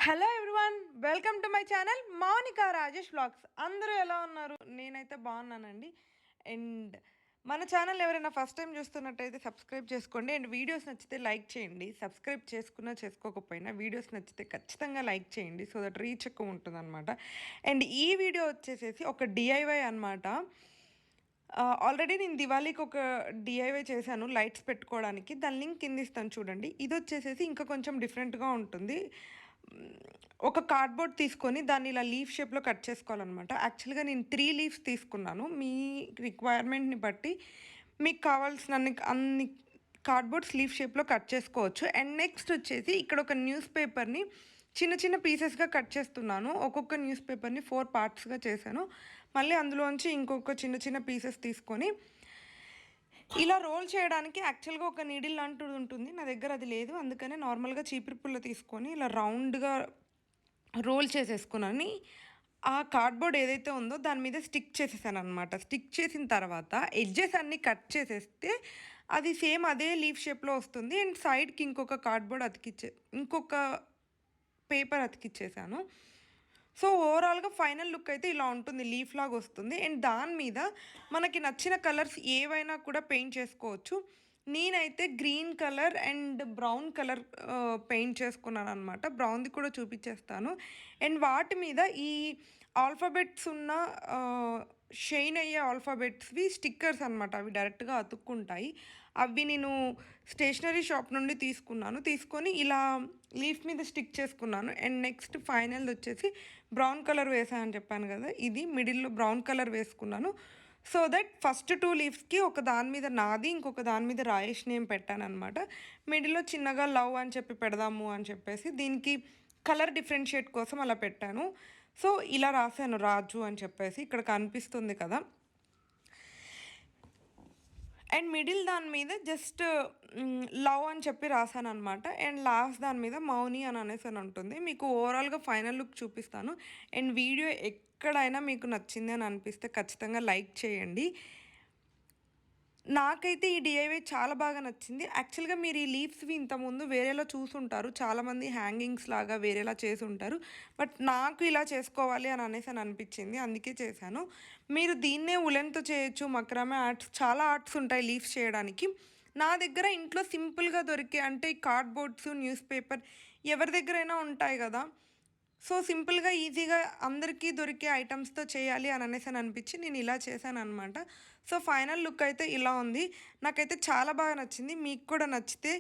Hello everyone, welcome to my channel Mounika Rajesh vlogs. అందరూ ఎలా ఉన్నారు? నేనైతే బాగున్నానండి. అండ్ మన ఛానల్ ఎవరైనా ఫస్ట్ టైం చూస్తున్నట్టయితే సబ్స్క్రైబ్ చేసుకోండి. అండ్ వీడియోస్ నచ్చితే లైక్ చేయండి. సబ్స్క్రైబ్ చేసుకున్నా చేసుకోకపోయినా వీడియోస్ నచ్చితే ఖచ్చితంగా లైక్ చేయండి, సో దట్ రీచ్ ఎక్కువ ఉంటుంది అనమాట. అండ్ ఈ వీడియో వచ్చేసేసి ఒక డిఐవై అనమాట. ఆల్రెడీ నేను దివాళీకి ఒక డిఐవై చేశాను లైట్స్ పెట్టుకోవడానికి. దాని లింక్ కింద ఇస్తాను చూడండి. ఇది వచ్చేసేసి ఇంకా కొంచెం డిఫరెంట్గా ఉంటుంది. ఒక కార్డ్బోర్డ్ తీసుకొని దాన్ని ఇలా లీఫ్ షేప్లో కట్ చేసుకోవాలన్నమాట. యాక్చువల్గా నేను 3 లీవ్స్ తీసుకున్నాను. మీ రిక్వైర్మెంట్ని బట్టి మీకు కావాల్సిన అన్ని కార్డ్బోర్డ్స్ లీఫ్ షేప్లో కట్ చేసుకోవచ్చు. అండ్ నెక్స్ట్ వచ్చేసి ఇక్కడ ఒక న్యూస్ పేపర్ని చిన్న చిన్న పీసెస్గా కట్ చేస్తున్నాను. ఒక్కొక్క న్యూస్ పేపర్ని 4 పార్ట్స్గా చేశాను. మళ్ళీ అందులోంచి ఇంకొక చిన్న చిన్న పీసెస్ తీసుకొని ఇలా రోల్ చేయడానికి యాక్చువల్గా ఒక నీడిల్ లాంటిది ఉంటుంది, నా దగ్గర అది లేదు. అందుకనే నార్మల్గా చీపురు పుల్ల తీసుకొని ఇలా రౌండ్గా రోల్ చేసేసుకున్నాను. ఆ కార్డ్బోర్డ్ ఏదైతే ఉందో దాని మీద స్టిక్ చేసేసాను అనమాట. స్టిక్ చేసిన తర్వాత ఎడ్జెస్ అన్నీ కట్ చేసేస్తే అది సేమ్ అదే లీఫ్ షేప్లో వస్తుంది. అండ్ సైడ్కి ఇంకొక పేపర్ అతికిచ్చేసాను. సో ఓవరాల్గా ఫైనల్ లుక్ అయితే ఇలా ఉంటుంది, లీఫ్ లాగా వస్తుంది. అండ్ దాని మీద మనకి నచ్చిన కలర్స్ ఏవైనా కూడా పెయింట్ చేసుకోవచ్చు. నేనైతే green colour and brown colour paint చేసుకున్నాను అనమాట. బ్రౌన్ది కూడా చూపించేస్తాను. అండ్ వాటి మీద ఈ ఆల్ఫాబెట్స్ ఉన్న షైన్ అయ్యే ఆల్ఫాబెట్స్వి స్టిక్కర్స్ అనమాట. అవి డైరెక్ట్గా అతుక్కుంటాయి. అవి నేను స్టేషనరీ షాప్ నుండి తీసుకొని ఇలా లీఫ్ మీద స్టిక్ చేసుకున్నాను. అండ్ నెక్స్ట్ ఫైనల్ వచ్చేసి బ్రౌన్ కలర్ వేసానని చెప్పాను కదా, ఇది మిడిల్లో బ్రౌన్ కలర్ వేసుకున్నాను. సో దట్ ఫస్ట్ 2 లీవ్స్కి ఒక దాని మీద నాది, ఇంకొక దాని మీద రాయేష్ నేమ్ పెట్టాను అనమాట. మిడిల్లో చిన్నగా లవ్ అని చెప్పి పెడదాము అని చెప్పేసి దీనికి కలర్ డిఫరెన్షియేట్ కోసం అలా పెట్టాను. సో ఇలా రాశాను రాజు అని చెప్పేసి, ఇక్కడ కనిపిస్తుంది కదా. అండ్ మిడిల్ దాని మీద జస్ట్ లవ్ అని చెప్పి రాశాను అనమాట. అండ్ లాస్ట్ దాని మీద మౌని అని అనేసి ఉంటుంది. మీకు ఓవరాల్గా ఫైనల్ లుక్ చూపిస్తాను. అండ్ వీడియో ఎక్కడైనా మీకు నచ్చింది అని అనిపిస్తే ఖచ్చితంగా లైక్ చేయండి. నాకైతే ఈ డిఐవై చాలా బాగా నచ్చింది. యాక్చువల్గా మీరు ఈ లీవ్స్వి ఇంతకుముందు వేరేలా చూసుంటారు, చాలామంది హ్యాంగింగ్స్ లాగా వేరేలా చేసి ఉంటారు. బట్ నాకు ఇలా చేసుకోవాలి అని అనేసి అనిపించింది, అందుకే చేశాను. మీరు దీన్నే ఉలెన్తో చేయొచ్చు, మక్రామే ఆర్ట్స్, చాలా ఆర్ట్స్ ఉంటాయి లీవ్స్ చేయడానికి. నా దగ్గర ఇంట్లో సింపుల్గా దొరికే అంటే కార్డ్బోర్డ్స్, న్యూస్ పేపర్ ఎవరి దగ్గరైనా ఉంటాయి కదా. సో సింపుల్గా ఈజీగా అందరికీ దొరికే ఐటమ్స్తో చేయాలి అని అనేసి అనిపించి నేను ఇలా చేశాను అనమాట. సో ఫైనల్ లుక్ అయితే ఇలా ఉంది. నాకైతే చాలా బాగా నచ్చింది. మీకు కూడా నచ్చితే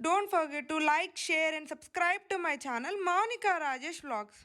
don't forget to like, share and subscribe to my channel Mounika Rajesh vlogs.